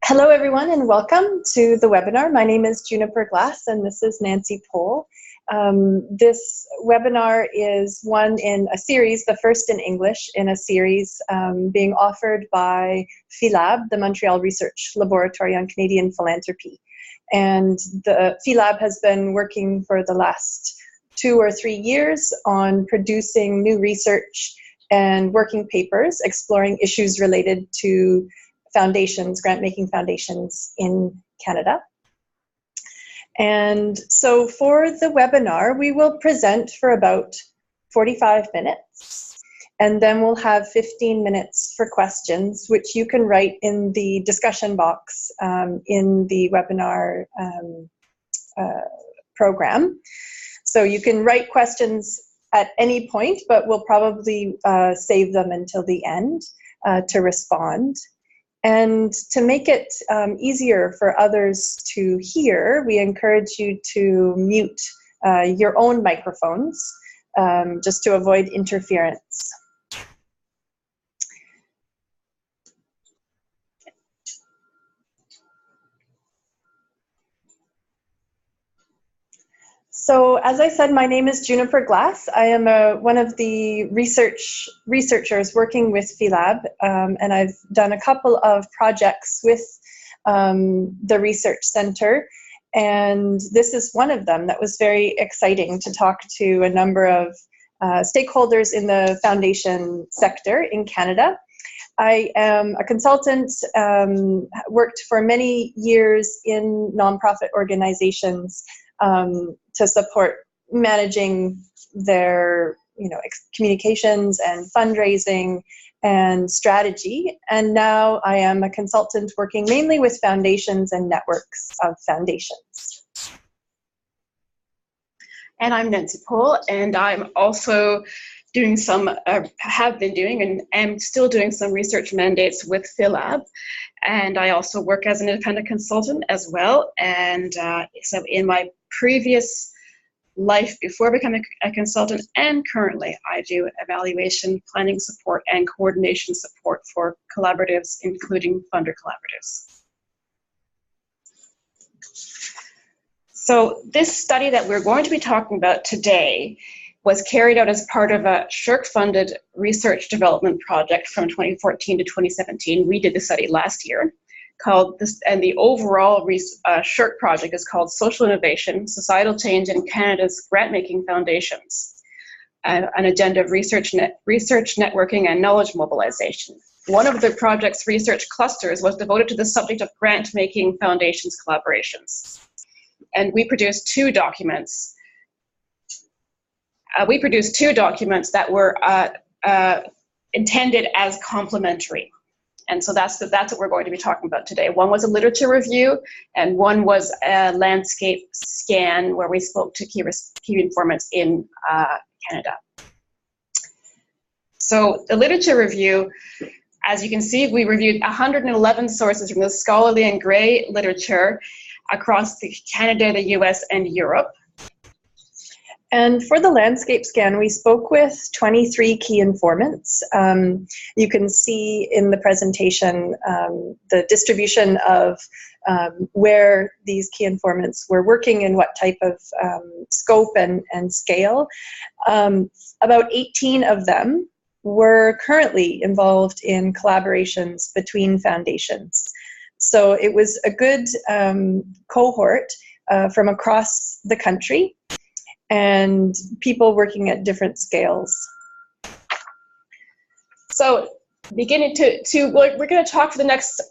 Hello, everyone, and welcome to the webinar. My name is Juniper and this is Nancy Pohl. This webinar is one in a series, the first in English in a series being offered by PhiLab, the Montreal Research Laboratory on Canadian Philanthropy. And the PhiLab has been working for the last 2 or 3 years on producing new research and working papers exploring issues related to foundations, grant-making foundations in Canada. And so for the webinar, we will present for about 45 minutes, and then we'll have 15 minutes for questions, which you can write in the discussion box in the webinar program. So you can write questions at any point, but we'll probably save them until the end to respond. And to make it easier for others to hear, we encourage you to mute your own microphones just to avoid interference. So, as I said, my name is Juniper Glass. I am one of the researchers working with PhiLab, and I've done a couple of projects with the Research Center, and this is one of them that was very exciting to talk to a number of stakeholders in the foundation sector in Canada. I am a consultant, worked for many years in nonprofit organizations to support managing their, communications and fundraising and strategy. And now I am a consultant working mainly with foundations and networks of foundations. And I'm Nancy Pohl, and I'm also doing have been doing and am still doing some research mandates with PhiLab. And I also work as an independent consultant as well. And so in my previous life before becoming a consultant and currently, I do evaluation, planning support, and coordination support for collaboratives, including funder collaboratives. So this study that we're going to be talking about today was carried out as part of a SSHRC-funded research development project from 2014 to 2017. We did the study last year, and the overall SSHRC project is called Social Innovation, Societal Change in Canada's Grant-Making Foundations, an agenda of research networking and knowledge mobilization. One of the project's research clusters was devoted to the subject of grant-making foundations collaborations. And we produced two documents. That were intended as complementary. And so that's what we're going to be talking about today. One was a literature review, and one was a landscape scan where we spoke to key informants in Canada. So the literature review, as you can see, we reviewed 111 sources from the scholarly and grey literature across Canada, the US, and Europe. And for the landscape scan, we spoke with 23 key informants. You can see in the presentation the distribution of where these key informants were working and what type of scope and scale. About 18 of them were currently involved in collaborations between foundations. So it was a good cohort from across the country, and people working at different scales. So we're going to talk for the next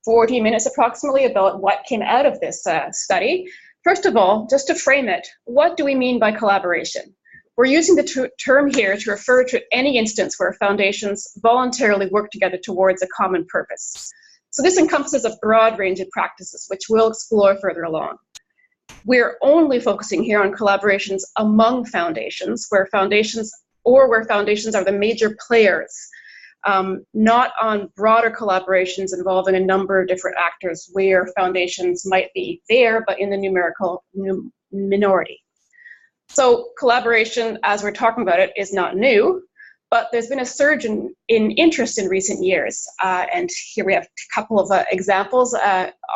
40 minutes approximately about what came out of this study. First of all, just to frame it, what do we mean by collaboration? We're using the term here to refer to any instance where foundations voluntarily work together towards a common purpose. So this encompasses a broad range of practices, which we'll explore further along. We're only focusing here on collaborations among foundations, where foundations are the major players, not on broader collaborations involving a number of different actors where foundations might be there, but in the numerical minority. So collaboration, as we're talking about it, is not new. But there's been a surge in interest in recent years. And here we have a couple of examples.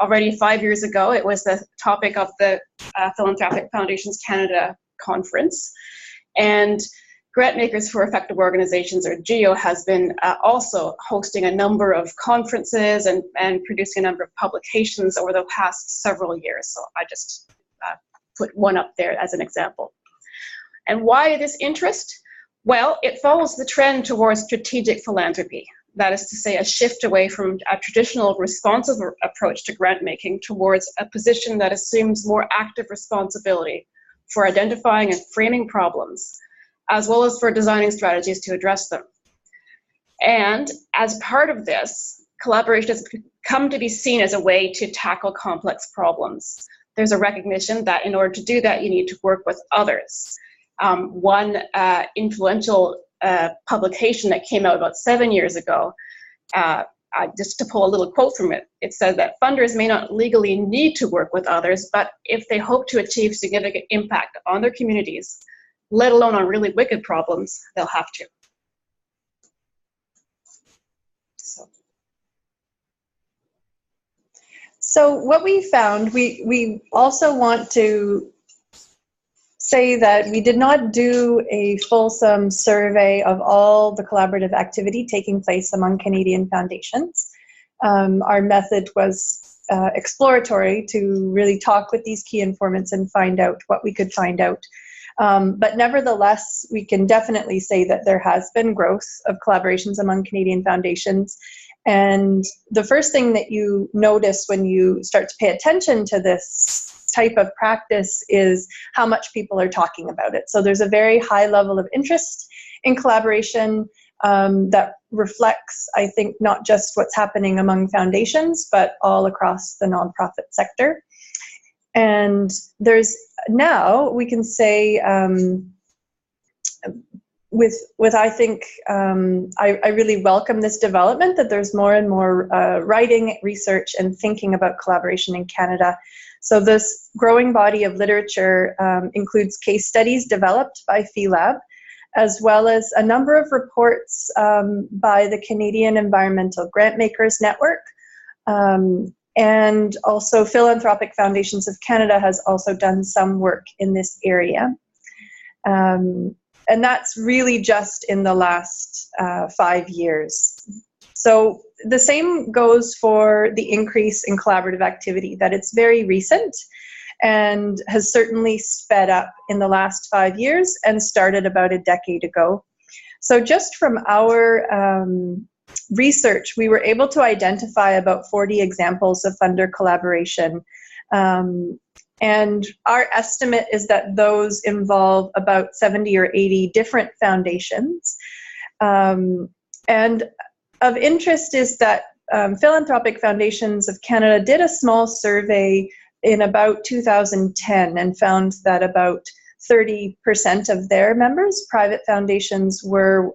Already 5 years ago, it was the topic of the Philanthropic Foundations Canada conference. And Grantmakers for Effective Organizations, or GEO, has been also hosting a number of conferences and producing a number of publications over the past several years. So I just put one up there as an example. And why this interest? Well, it follows the trend towards strategic philanthropy. That is to say, a shift away from a traditional responsive approach to grant making towards a position that assumes more active responsibility for identifying and framing problems, as well as for designing strategies to address them. And as part of this, collaboration has come to be seen as a way to tackle complex problems. There's a recognition that in order to do that, you need to work with others. One influential publication that came out about 7 years ago, just to pull a little quote from it, it said that funders may not legally need to work with others, but if they hope to achieve significant impact on their communities, let alone on really wicked problems, they'll have to. So what we found, we also want to say that we did not do a fulsome survey of all the collaborative activity taking place among Canadian foundations. Our method was exploratory to really talk with these key informants and find out what we could find out. But nevertheless, we can definitely say that there has been growth of collaborations among Canadian foundations. And the first thing that you notice when you start to pay attention to this type of practice is how much people are talking about it. So there's a very high level of interest in collaboration that reflects, I think, not just what's happening among foundations, but all across the nonprofit sector. And there's now, we can say, with I think, I really welcome this development, that there's more and more writing, research, and thinking about collaboration in Canada. So this growing body of literature includes case studies developed by PhiLab, as well as a number of reports by the Canadian Environmental Grantmakers Network, and also Philanthropic Foundations of Canada has also done some work in this area. And that's really just in the last 5 years. So the same goes for the increase in collaborative activity, that it's very recent and has certainly sped up in the last 5 years and started about a decade ago. So just from our research, we were able to identify about 40 examples of funder collaboration. And our estimate is that those involve about 70 or 80 different foundations. And of interest is that Philanthropic Foundations of Canada did a small survey in about 2010 and found that about 30% of their members, private foundations, were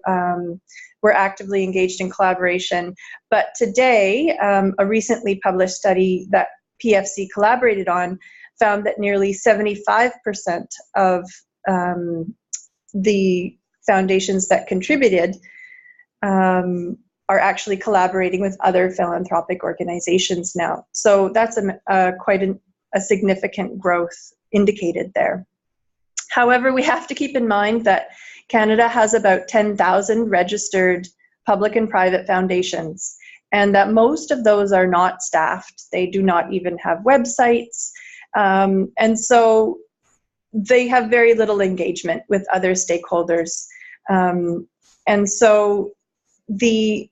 actively engaged in collaboration. But today, a recently published study that PFC collaborated on found that nearly 75% of the foundations that contributed are actually collaborating with other philanthropic organizations now. So that's quite a significant growth indicated there. However, we have to keep in mind that Canada has about 10,000 registered public and private foundations, and that most of those are not staffed. They do not even have websites. And so they have very little engagement with other stakeholders. And so the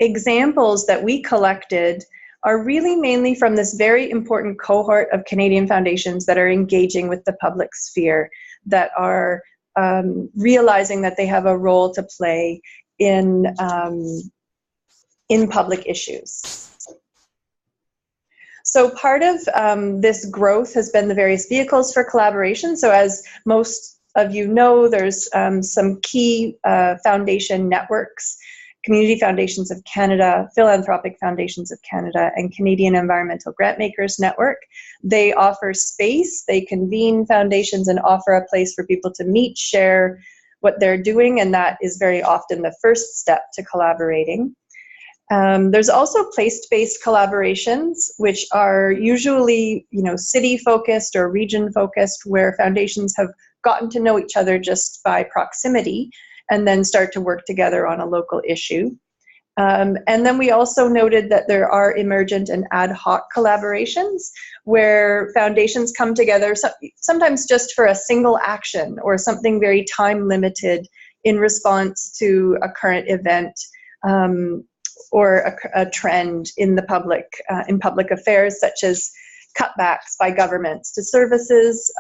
examples that we collected are really mainly from this very important cohort of Canadian foundations that are engaging with the public sphere, that are realizing that they have a role to play in public issues. So part of this growth has been the various vehicles for collaboration. So as most of you know, there's some key foundation networks: Community Foundations of Canada, Philanthropic Foundations of Canada, and Canadian Environmental Grantmakers Network. They offer space, they convene foundations and offer a place for people to meet, share, what they're doing, and that is very often the first step to collaborating. There's also place-based collaborations, which are usually, city-focused or region-focused, where foundations have gotten to know each other just by proximity and then start to work together on a local issue. And then we also noted that there are emergent and ad hoc collaborations where foundations come together, sometimes just for a single action or something very time limited in response to a current event, or a trend in the public affairs, such as cutbacks by governments to services,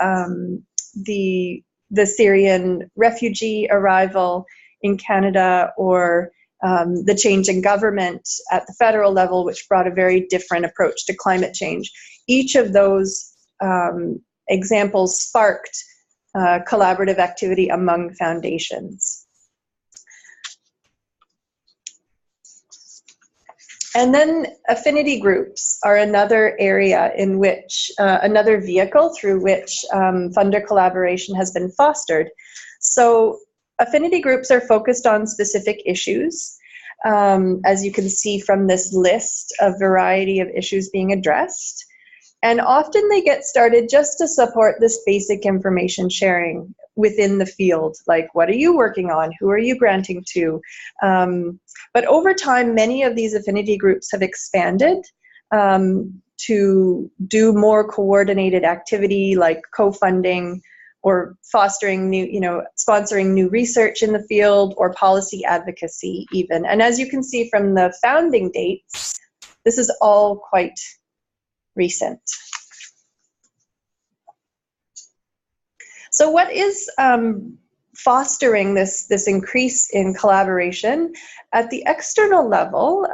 the Syrian refugee arrival in Canada, or the change in government at the federal level, which brought a very different approach to climate change. Each of those examples sparked collaborative activity among foundations. And then affinity groups are another area in which, another vehicle through which funder collaboration has been fostered. So affinity groups are focused on specific issues, as you can see from this list, a variety of issues being addressed. And often they get started just to support this basic information sharing within the field, like what are you working on, who are you granting to? But over time, many of these affinity groups have expanded to do more coordinated activity like co-funding or fostering new, sponsoring new research in the field, or policy advocacy even. And as you can see from the founding dates, this is all quite recent. So what is fostering this increase in collaboration at the external level?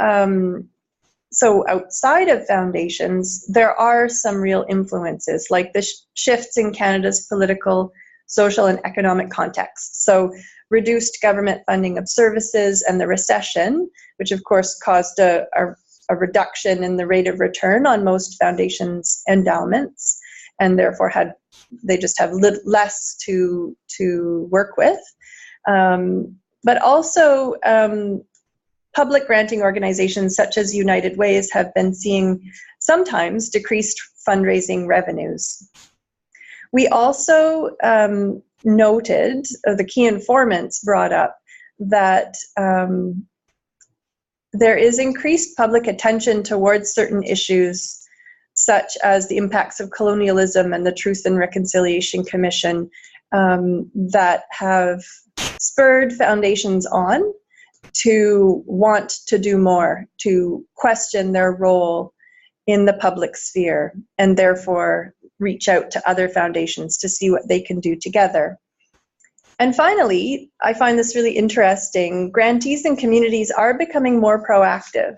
So outside of foundations, there are some real influences, like the shifts in Canada's political, social, and economic context. So reduced government funding of services and the recession, which of course caused a reduction in the rate of return on most foundations' endowments, and therefore they just have less to work with. But also public granting organizations such as United Ways have been seeing sometimes decreased fundraising revenues. We also noted, the key informants brought up, that there is increased public attention towards certain issues, such as the impacts of colonialism and the Truth and Reconciliation Commission, that have spurred foundations on to want to do more, to question their role in the public sphere, and therefore reach out to other foundations to see what they can do together. And finally, I find this really interesting, grantees and communities are becoming more proactive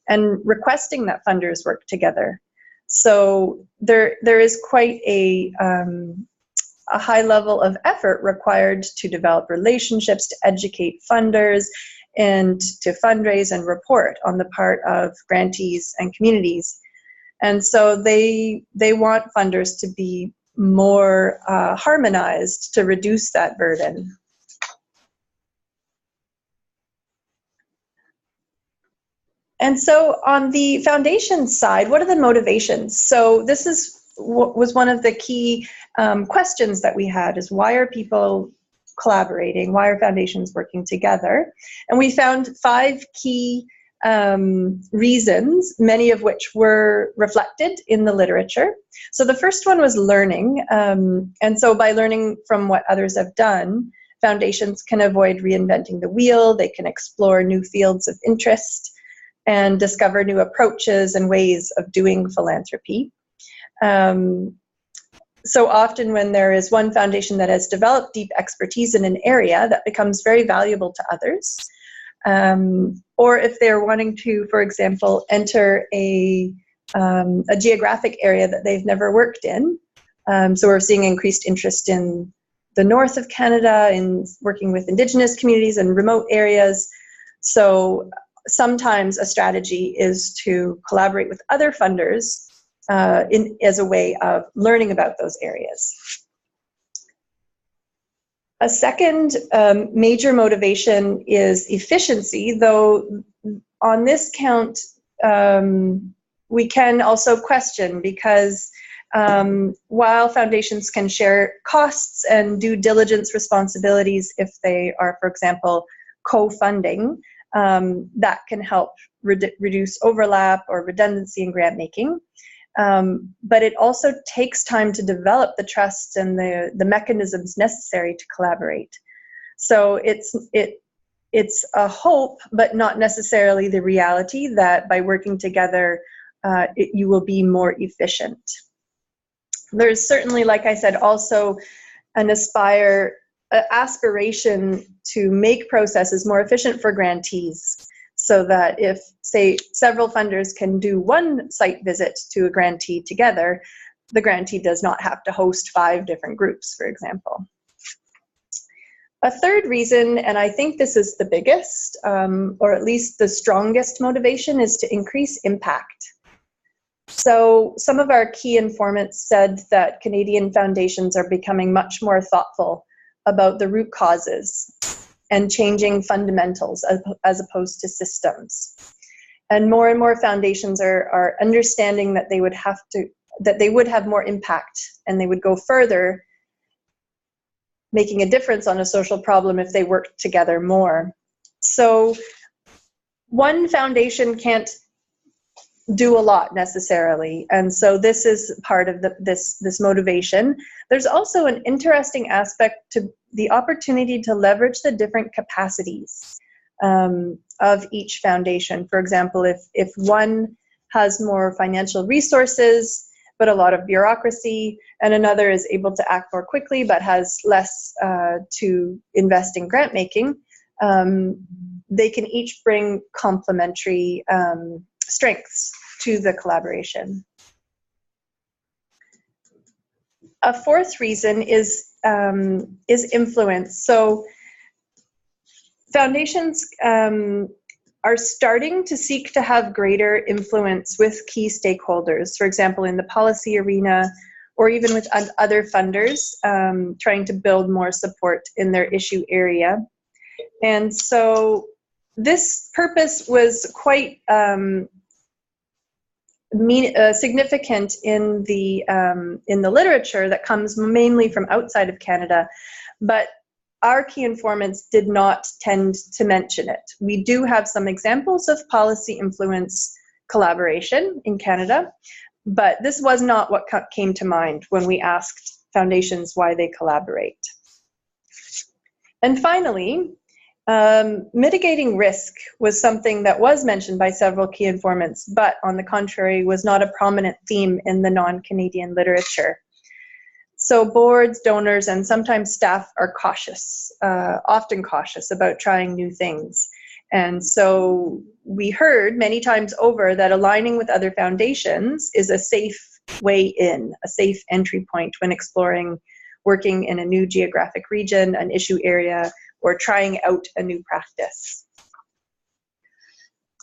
and requesting that funders work together. So there is quite a high level of effort required to develop relationships, to educate funders, and to fundraise and report on the part of grantees and communities. And so they want funders to be more harmonized to reduce that burden. And so on the foundation side, what are the motivations? So this was one of the key questions that we had, is why are people collaborating? Why are foundations working together? And we found 5 key reasons, many of which were reflected in the literature. So the first one was learning. And so by learning from what others have done, foundations can avoid reinventing the wheel. They can explore new fields of interest and discover new approaches and ways of doing philanthropy. So often when there is one foundation that has developed deep expertise in an area, that becomes very valuable to others. Or if they're wanting to, for example, enter a geographic area that they've never worked in. So we're seeing increased interest in the north of Canada, in working with Indigenous communities and remote areas. So sometimes a strategy is to collaborate with other funders as a way of learning about those areas. A second major motivation is efficiency, though on this count, we can also question, because while foundations can share costs and due diligence responsibilities if they are, for example, co-funding, that can help reduce overlap or redundancy in grant making. But it also takes time to develop the trust and the mechanisms necessary to collaborate. So it's a hope, but not necessarily the reality, that by working together, you will be more efficient. There's certainly, like I said, also an aspiration to make processes more efficient for grantees, so that if, say, several funders can do one site visit to a grantee together, the grantee does not have to host 5 different groups, for example. A third reason, and I think this is the biggest, or at least the strongest motivation, is to increase impact. So some of our key informants said that Canadian foundations are becoming much more thoughtful about the root causes and changing fundamentals as opposed to systems. And more foundations are understanding that they would have more impact, and they would go further, making a difference on a social problem if they worked together more. So one foundation can't do a lot necessarily, and so this is part of this motivation. There's also an interesting aspect to the opportunity to leverage the different capacities of each foundation. For example, if one has more financial resources but a lot of bureaucracy, and another is able to act more quickly but has less to invest in grant making, they can each bring complementary strengths to the collaboration. A fourth reason is influence. So foundations are starting to seek to have greater influence with key stakeholders, for example, in the policy arena, or even with other funders, trying to build more support in their issue area. And so this purpose was quite significant in the literature that comes mainly from outside of Canada, but our key informants did not tend to mention it. We do have some examples of policy influence collaboration in Canada, but this was not what came to mind when we asked foundations why they collaborate. And finally, mitigating risk was something that was mentioned by several key informants, but on the contrary was not a prominent theme in the non-Canadian literature. So boards, donors, and sometimes staff are cautious, often cautious about trying new things. And so we heard many times over that aligning with other foundations is a safe way in, a safe entry point when exploring working in a new geographic region, an issue area, or trying out a new practice.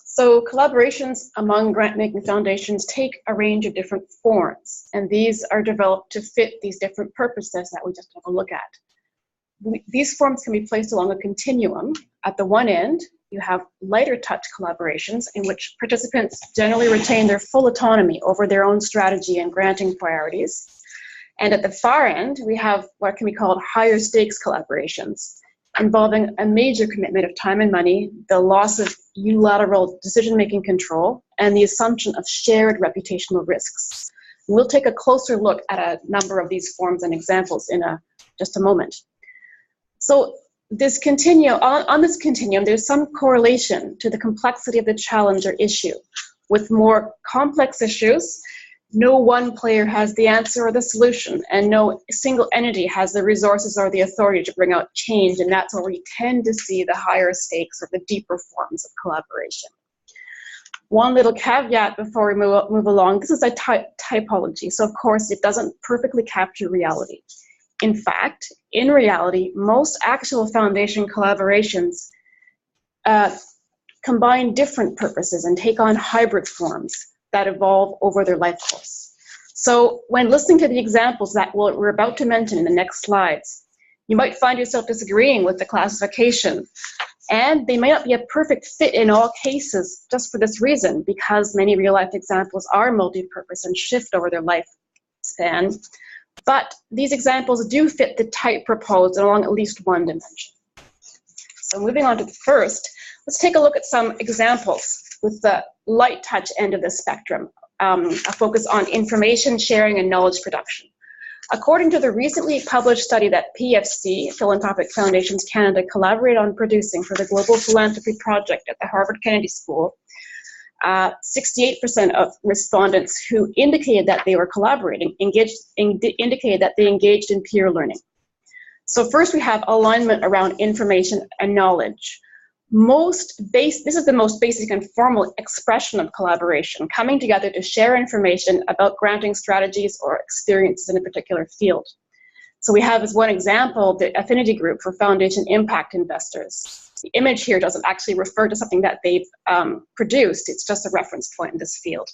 So collaborations among grant-making foundations take a range of different forms, and these are developed to fit these different purposes that we just took a look at. These forms can be placed along a continuum. At the one end, you have lighter touch collaborations in which participants generally retain their full autonomy over their own strategy and granting priorities. And at the far end, we have what can be called higher stakes collaborations, involving a major commitment of time and money, the loss of unilateral decision-making control, and the assumption of shared reputational risks. We'll take a closer look at a number of these forms and examples in just a moment. So this on this continuum, there's some correlation to the complexity of the challenge or issue. With more complex issues, no one player has the answer or the solution, and no single entity has the resources or the authority to bring out change, and that's where we tend to see the higher stakes or the deeper forms of collaboration. One little caveat before we move along, this is a typology, so of course it doesn't perfectly capture reality. In fact, in reality, most actual foundation collaborations combine different purposes and take on hybrid forms that evolve over their life course. So when listening to the examples that we're about to mention in the next slides, You might find yourself disagreeing with the classification, and they may not be a perfect fit in all cases just for this reason, because many real-life examples are multi-purpose and shift over their lifespan. But these examples do fit the type proposed along at least one dimension. So moving on to the first, let's take a look at some examples with the light touch end of the spectrum, a focus on information sharing and knowledge production. According to the recently published study that PFC, Philanthropic Foundations Canada, collaborated on producing for the Global Philanthropy Project at the Harvard Kennedy School, 68% of respondents who indicated that they were collaborating indicated that they engaged in peer learning. So first we have alignment around information and knowledge. This is the most basic and formal expression of collaboration, coming together to share information about granting strategies or experiences in a particular field. So we have as one example the Affinity Group for Foundation Impact Investors. The image here doesn't actually refer to something that they've produced, it's just a reference point in this field.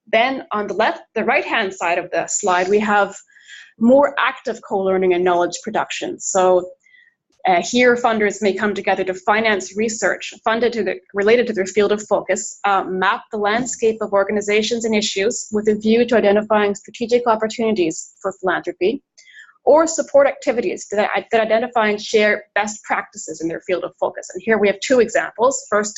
Then on the right-hand side of the slide, we have more active co-learning and knowledge production. So here, funders may come together to finance research related to their field of focus, map the landscape of organizations and issues with a view to identifying strategic opportunities for philanthropy, or support activities that identify and share best practices in their field of focus. And here we have two examples. First,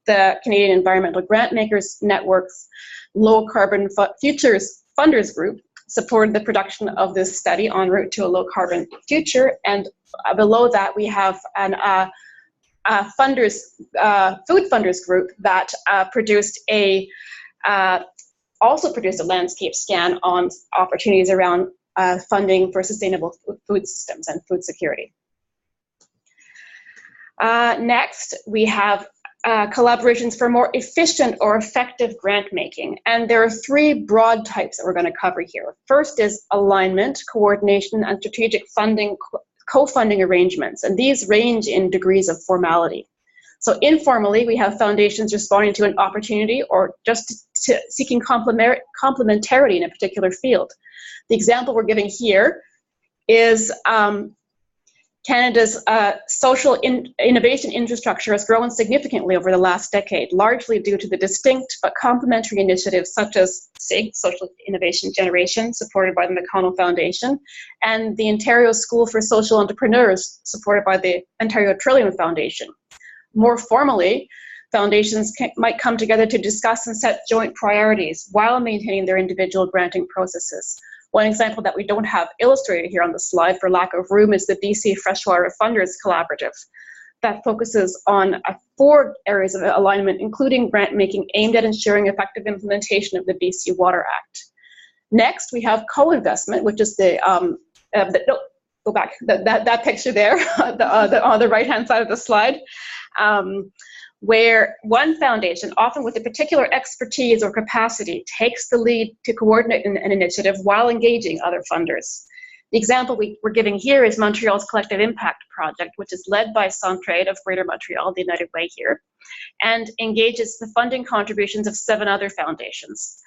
the Canadian Environmental Grantmakers Network's Low Carbon Futures Funders Group supported the production of this study en route to a low carbon future, and below that we have an food funders group that also produced a landscape scan on opportunities around funding for sustainable food systems and food security. Next, we have collaborations for more efficient or effective grant making. And there are three broad types that we're going to cover here. First is alignment, coordination, and strategic funding, co-funding arrangements. And these range in degrees of formality. So informally, we have foundations responding to an opportunity or just seeking complementarity in a particular field. The example we're giving here is Canada's social innovation infrastructure has grown significantly over the last decade, largely due to the distinct but complementary initiatives such as SIG, Social Innovation Generation, supported by the McConnell Foundation, and the Ontario School for Social Entrepreneurs, supported by the Ontario Trillium Foundation. More formally, foundations might come together to discuss and set joint priorities while maintaining their individual granting processes. One example that we don't have illustrated here on the slide for lack of room is the BC Freshwater Funders Collaborative that focuses on 4 areas of alignment, including grant making aimed at ensuring effective implementation of the BC Water Act. Next, we have co-investment, which is that picture there on the right-hand side of the slide, where one foundation, often with a particular expertise or capacity, takes the lead to coordinate an initiative while engaging other funders. The example we're giving here is Montreal's Collective Impact Project, which is led by Centraide of Greater Montreal, the United Way here, and engages the funding contributions of 7 other foundations.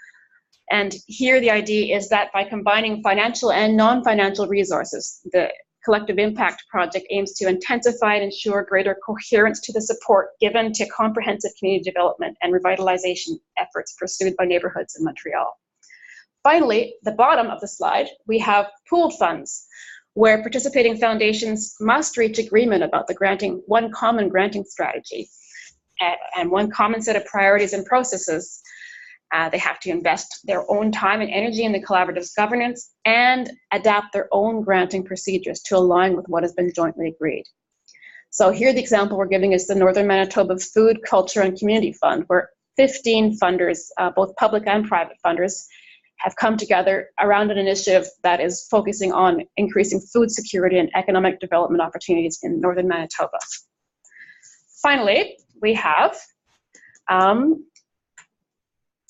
And here the idea is that by combining financial and non-financial resources, the Collective Impact Project aims to intensify and ensure greater coherence to the support given to comprehensive community development and revitalization efforts pursued by neighborhoods in Montreal. Finally, the bottom of the slide, we have pooled funds, where participating foundations must reach agreement about one common granting strategy and one common set of priorities and processes. They have to invest their own time and energy in the collaborative's governance and adapt their own granting procedures to align with what has been jointly agreed. So here the example we're giving is the Northern Manitoba Food, Culture and Community Fund, where 15 funders, both public and private funders, have come together around an initiative that is focusing on increasing food security and economic development opportunities in Northern Manitoba. Finally, we have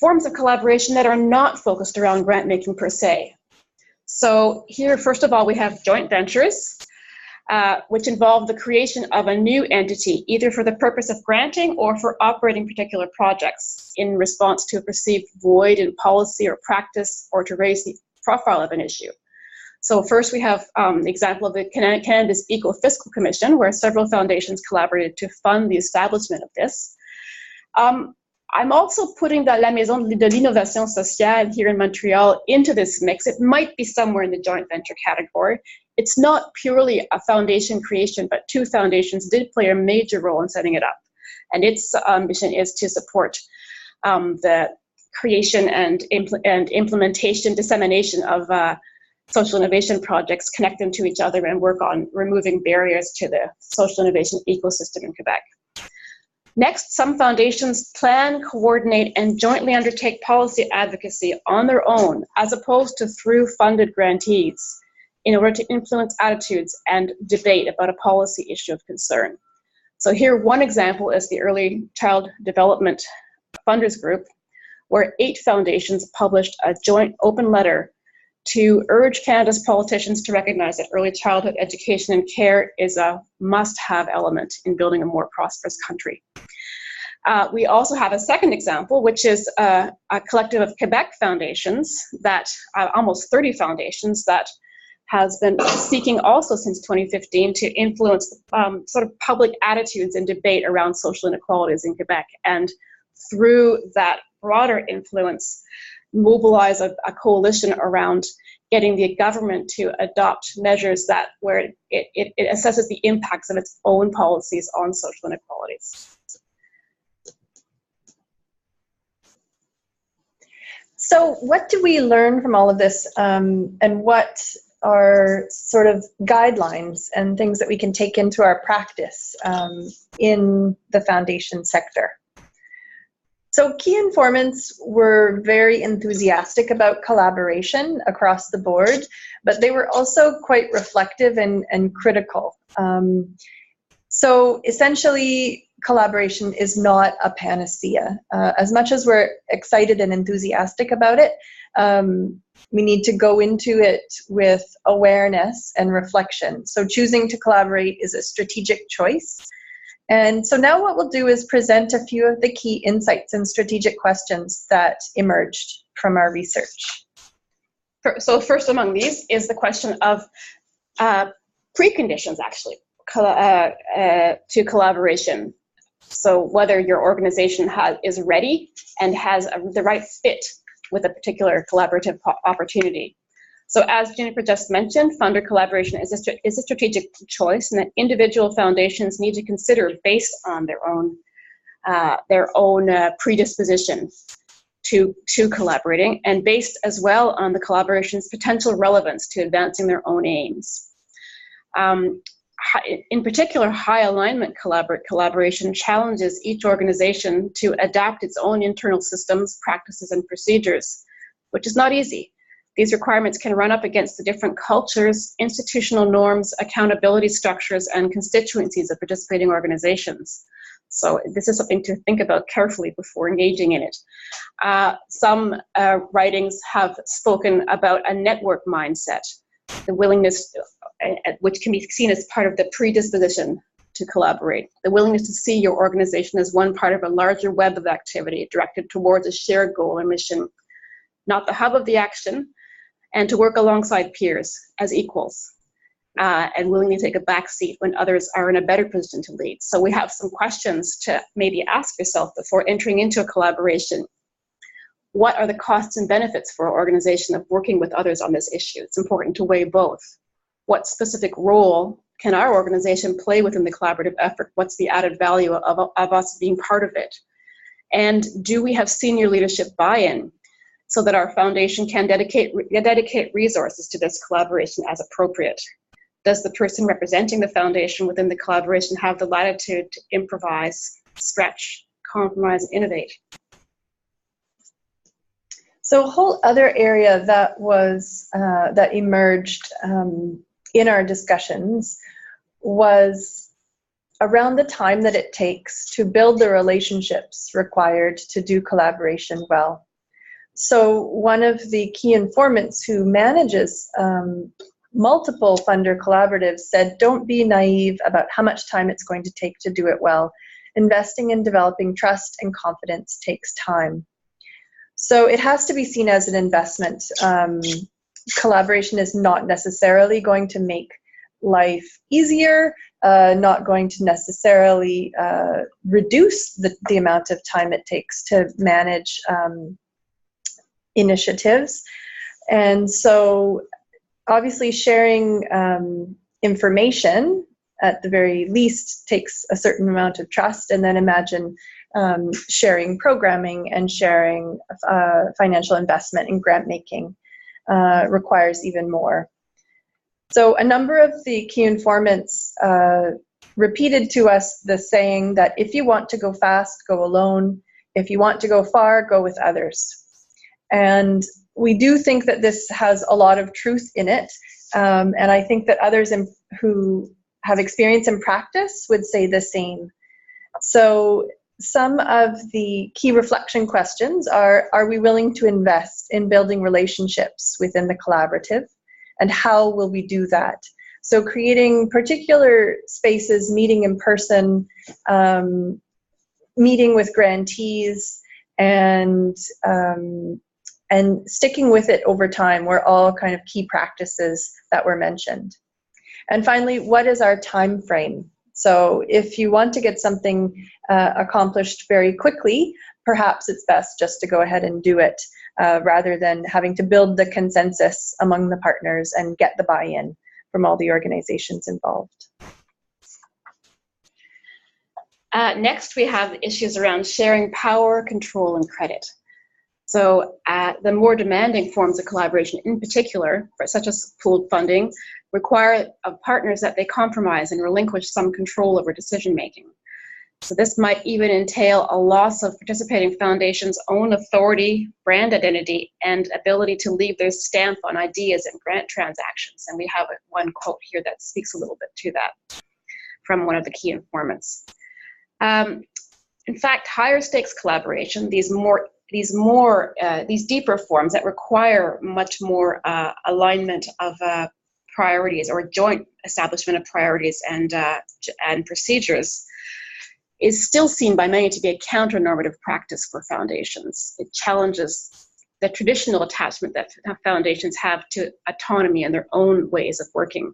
forms of collaboration that are not focused around grant making per se. So here, first of all, we have joint ventures, which involve the creation of a new entity, either for the purpose of granting or for operating particular projects in response to a perceived void in policy or practice, or to raise the profile of an issue. So first we have the example of the Canada's Eco-Fiscal Commission, where several foundations collaborated to fund the establishment of this. I'm also putting the La Maison de l'Innovation Sociale here in Montreal into this mix. It might be somewhere in the joint venture category. It's not purely a foundation creation, but two foundations did play a major role in setting it up. And its mission is to support the creation and implementation, dissemination of social innovation projects, connect them to each other, and work on removing barriers to the social innovation ecosystem in Quebec. Next, some foundations plan, coordinate, and jointly undertake policy advocacy on their own, as opposed to through funded grantees, in order to influence attitudes and debate about a policy issue of concern. So here, one example is the Early Child Development Funders Group, where 8 foundations published a joint open letter to urge Canada's politicians to recognize that early childhood education and care is a must-have element in building a more prosperous country. We also have a second example, which is a collective of Quebec foundations, that almost 30 foundations, that has been seeking also since 2015 to influence sort of public attitudes and debate around social inequalities in Quebec, and through that broader influence, mobilize a coalition around getting the government to adopt measures that where it assesses the impacts of its own policies on social inequalities. So what do we learn from all of this, and what are sort of guidelines and things that we can take into our practice in the foundation sector? So key informants were very enthusiastic about collaboration across the board, but they were also quite reflective and critical. So essentially, collaboration is not a panacea. As much as we're excited and enthusiastic about it, we need to go into it with awareness and reflection. So choosing to collaborate is a strategic choice. And so now what we'll do is present a few of the key insights and strategic questions that emerged from our research. So first among these is the question of preconditions, actually, to collaboration. So whether your organization is ready and has the right fit with a particular collaborative opportunity. So as Juniper just mentioned, funder collaboration is a strategic choice, and that individual foundations need to consider based on their own predisposition to collaborating, and based as well on the collaboration's potential relevance to advancing their own aims. In particular, high alignment collaboration challenges each organization to adapt its own internal systems, practices, and procedures, which is not easy. These requirements can run up against the different cultures, institutional norms, accountability structures, and constituencies of participating organizations. So this is something to think about carefully before engaging in it. Some writings have spoken about a network mindset, the willingness, which can be seen as part of the predisposition to collaborate, the willingness to see your organization as one part of a larger web of activity directed towards a shared goal or mission, not the hub of the action, and to work alongside peers as equals, and willing to take a back seat when others are in a better position to lead. So we have some questions to maybe ask yourself before entering into a collaboration. What are the costs and benefits for our organization of working with others on this issue? It's important to weigh both. What specific role can our organization play within the collaborative effort? What's the added value of us being part of it? And do we have senior leadership buy-in so that our foundation can dedicate resources to this collaboration as appropriate? Does the person representing the foundation within the collaboration have the latitude to improvise, stretch, compromise, and innovate? So a whole other area that was that emerged in our discussions was around the time that it takes to build the relationships required to do collaboration well. So one of the key informants who manages multiple funder collaboratives said, don't be naive about how much time it's going to take to do it well. Investing in developing trust and confidence takes time. So it has to be seen as an investment. collaboration is not necessarily going to make life easier, not going to necessarily reduce the amount of time it takes to manage initiatives. And so obviously sharing information at the very least takes a certain amount of trust, and then imagine sharing programming and sharing financial investment in grant making requires even more. So a number of the key informants repeated to us the saying that if you want to go fast, go alone. If you want to go far, go with others. And we do think that this has a lot of truth in it. And I think that others who have experience in practice would say the same. So some of the key reflection questions are we willing to invest in building relationships within the collaborative? And how will we do that? So creating particular spaces, meeting in person, meeting with grantees, and sticking with it over time were all kind of key practices that were mentioned. And finally, what is our time frame? So if you want to get something accomplished very quickly, perhaps it's best just to go ahead and do it rather than having to build the consensus among the partners and get the buy-in from all the organizations involved. Next, we have issues around sharing power, control, and credit. So the more demanding forms of collaboration, in particular, such as pooled funding, require of partners that they compromise and relinquish some control over decision-making. So this might even entail a loss of participating foundations' own authority, brand identity, and ability to leave their stamp on ideas and grant transactions. And we have one quote here that speaks a little bit to that from one of the key informants. In fact, higher stakes collaboration, these deeper forms that require much more alignment of priorities or joint establishment of priorities and procedures, is still seen by many to be a counter-normative practice for foundations. It challenges the traditional attachment that foundations have to autonomy and their own ways of working.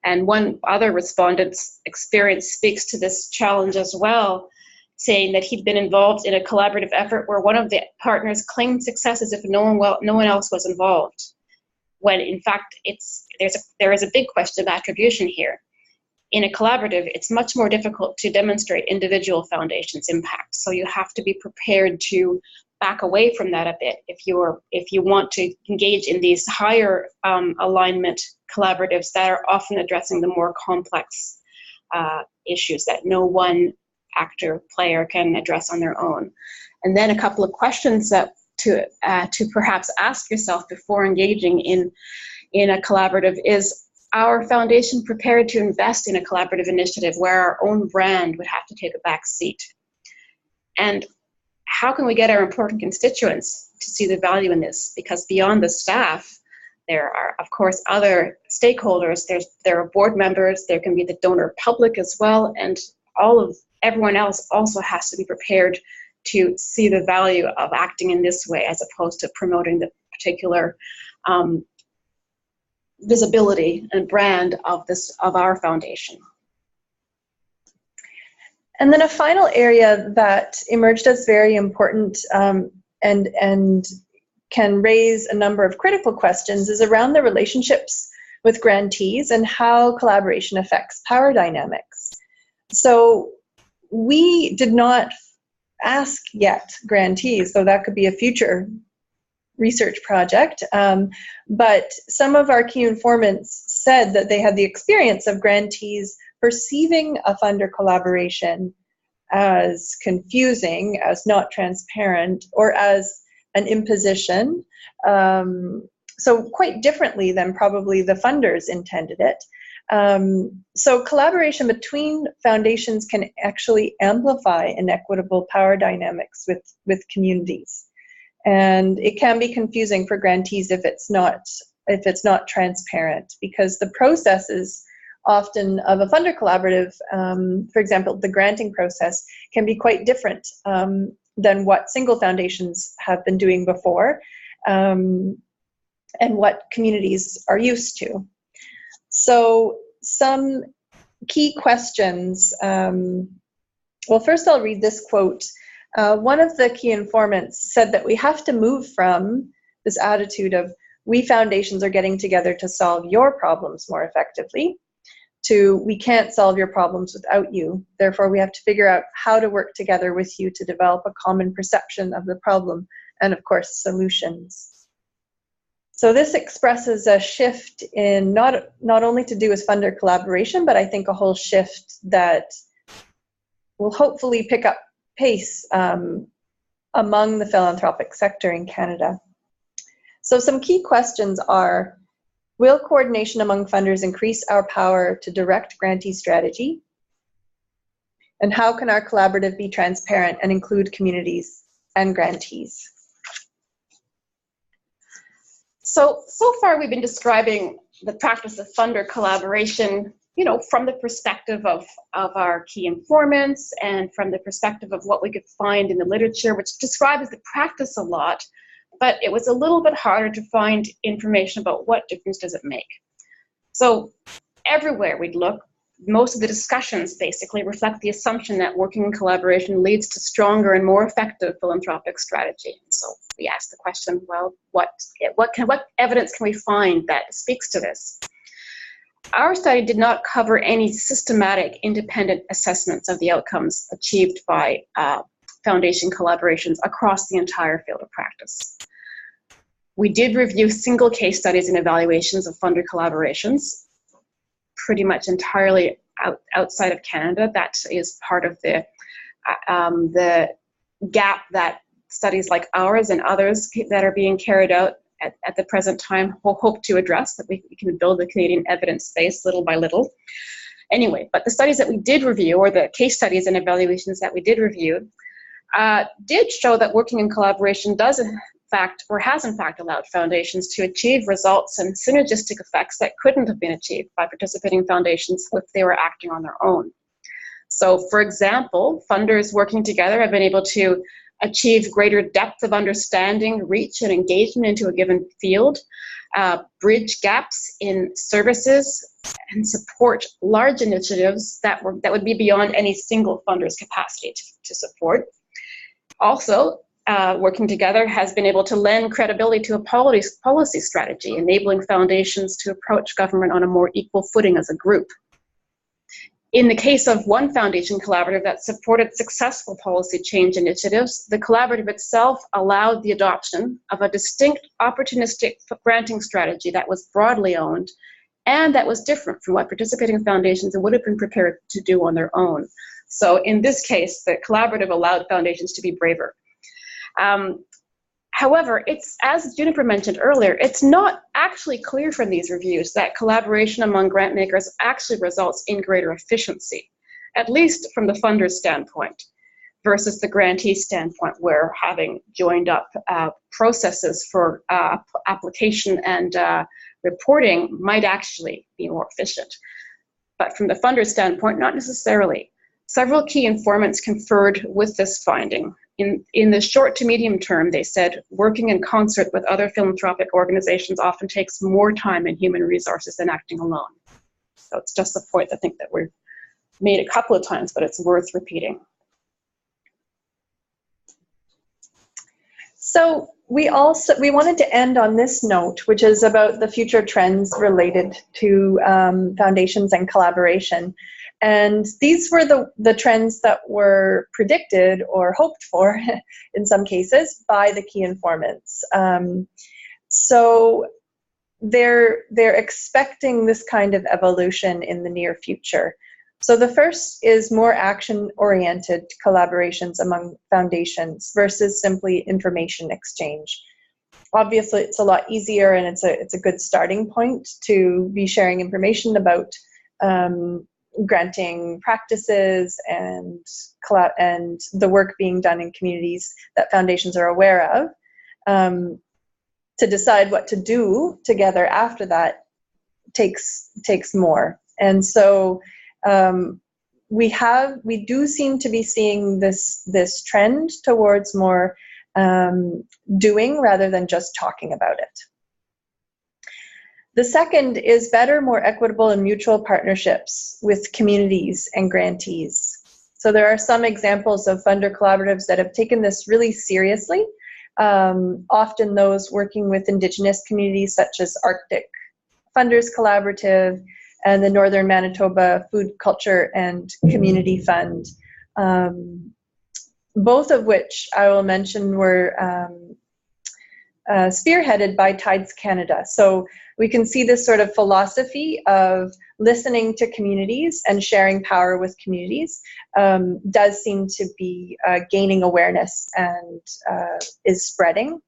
And one other respondent's experience speaks to this challenge as well, saying that he'd been involved in a collaborative effort where one of the partners claimed success as if no one else was involved, when in fact there is a big question of attribution here. In a collaborative, it's much more difficult to demonstrate individual foundations' impact. So you have to be prepared to back away from that a bit if you want to engage in these higher alignment collaboratives that are often addressing the more complex issues that no one player can address on their own. And then a couple of questions that to perhaps ask yourself before engaging in a collaborative is, our foundation prepared to invest in a collaborative initiative where our own brand would have to take a back seat? And how can we get our important constituents to see the value in this? Because beyond the staff, there are, of course, other stakeholders. There are board members, there can be the donor public as well, and everyone else also has to be prepared to see the value of acting in this way as opposed to promoting the particular visibility and brand of our foundation. And then a final area that emerged as very important and can raise a number of critical questions is around the relationships with grantees and how collaboration affects power dynamics. So we did not ask yet grantees, so that could be a future research project, but some of our key informants said that they had the experience of grantees perceiving a funder collaboration as confusing, as not transparent, or as an imposition, so quite differently than probably the funders intended it. So collaboration between foundations can actually amplify inequitable power dynamics with communities. And it can be confusing for grantees if it's not transparent, because the processes often of a funder collaborative, for example, the granting process, can be quite different than what single foundations have been doing before. And and what communities are used to. So some key questions. Well, first I'll read this quote. One of the key informants said that we have to move from this attitude of we foundations are getting together to solve your problems more effectively to we can't solve your problems without you. Therefore, we have to figure out how to work together with you to develop a common perception of the problem and, of course, solutions. So this expresses a shift in not only to do with funder collaboration, but I think a whole shift that will hopefully pick up pace among the philanthropic sector in Canada. So some key questions are, will coordination among funders increase our power to direct grantee strategy? And how can our collaborative be transparent and include communities and grantees? So far we've been describing the practice of funder collaboration, from the perspective of our key informants and from the perspective of what we could find in the literature, which describes the practice a lot, but it was a little bit harder to find information about what difference does it make. So everywhere we'd look, most of the discussions basically reflect the assumption that working in collaboration leads to stronger and more effective philanthropic strategy. So we asked the question, well, what evidence can we find that speaks to this? Our study did not cover any systematic independent assessments of the outcomes achieved by foundation collaborations across the entire field of practice. We did review single case studies and evaluations of funder collaborations, pretty much entirely outside of Canada. That is part of the gap that studies like ours and others that are being carried out at the present time hope to address, that we can build the Canadian evidence base little by little. Anyway, but the studies that we did review, or the case studies and evaluations that we did review, did show that working in collaboration does in fact, or has in fact allowed foundations to achieve results and synergistic effects that couldn't have been achieved by participating foundations if they were acting on their own. So for example, funders working together have been able to achieve greater depth of understanding, reach, and engagement into a given field, bridge gaps in services, and support large initiatives that would be beyond any single funder's capacity to support. Also, working together has been able to lend credibility to a policy strategy, enabling foundations to approach government on a more equal footing as a group. In the case of one foundation collaborative that supported successful policy change initiatives, the collaborative itself allowed the adoption of a distinct opportunistic granting strategy that was broadly owned and that was different from what participating foundations would have been prepared to do on their own. So in this case, the collaborative allowed foundations to be braver. However, it's, as Juniper mentioned earlier, it's not actually clear from these reviews that collaboration among grant makers actually results in greater efficiency, at least from the funder's standpoint, versus the grantee standpoint, where having joined up processes for application and reporting might actually be more efficient. But from the funder's standpoint, not necessarily. Several key informants conferred with this finding. In the short to medium term, they said, working in concert with other philanthropic organizations often takes more time and human resources than acting alone. So it's just a point I think that we've made a couple of times, but it's worth repeating. So we wanted to end on this note, which is about the future trends related to foundations and collaboration. And these were the trends that were predicted or hoped for, in some cases, by the key informants. So they're expecting this kind of evolution in the near future. So the first is more action-oriented collaborations among foundations versus simply information exchange. Obviously, it's a lot easier and it's a good starting point to be sharing information about granting practices and the work being done in communities that foundations are aware of. To decide what to do together after that takes more. And so we do seem to be seeing this trend towards more doing rather than just talking about it. The second is better, more equitable and mutual partnerships with communities and grantees. So there are some examples of funder collaboratives that have taken this really seriously, often those working with Indigenous communities such as Arctic Funders Collaborative and the Northern Manitoba Food, Culture and Community Fund, both of which I will mention were spearheaded by Tides Canada. So we can see this sort of philosophy of listening to communities and sharing power with communities does seem to be gaining awareness and is spreading.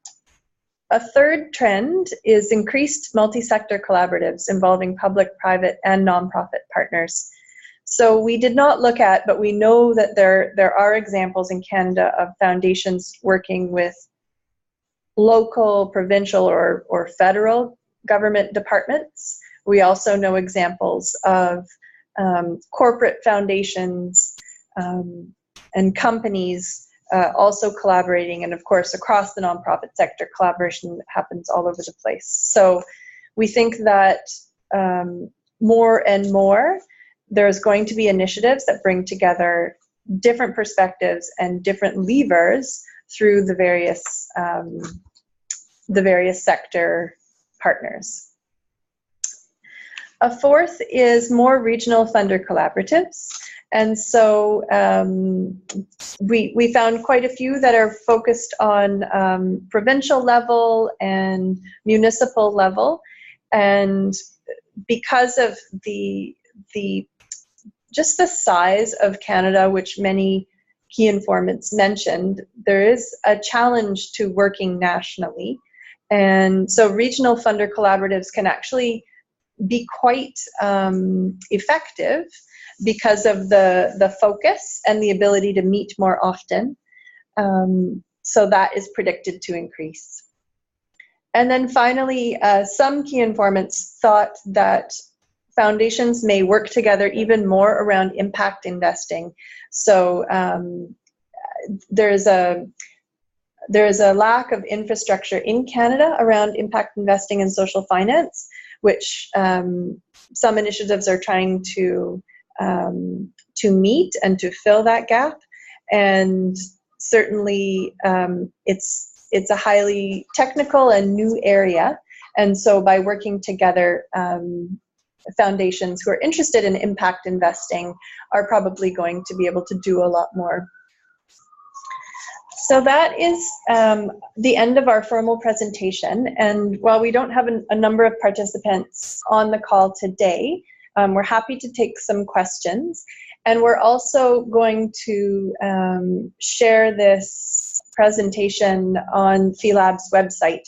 A third trend is increased multi-sector collaboratives involving public, private, and nonprofit partners. So we did not look at, but we know that there are examples in Canada of foundations working with local, provincial, or federal government departments. We also know examples of corporate foundations and companies also collaborating, and of course across the nonprofit sector, collaboration happens all over the place. So we think that more and more there's going to be initiatives that bring together different perspectives and different levers through the various sector partners. A fourth is more regional funder collaboratives. And so we found quite a few that are focused on provincial level and municipal level. And because of just the size of Canada, which many key informants mentioned, there is a challenge to working nationally. And so regional funder collaboratives can actually be quite effective because of the focus and the ability to meet more often. So that is predicted to increase. And then finally, some key informants thought that foundations may work together even more around impact investing. So there's a lack of infrastructure in Canada around impact investing and social finance, which some initiatives are trying to meet and to fill that gap. And certainly it's a highly technical and new area. And so by working together, foundations who are interested in impact investing are probably going to be able to do a lot more. So that is the end of our formal presentation. And while we don't have a number of participants on the call today, we're happy to take some questions. And we're also going to share this presentation on PhiLab's website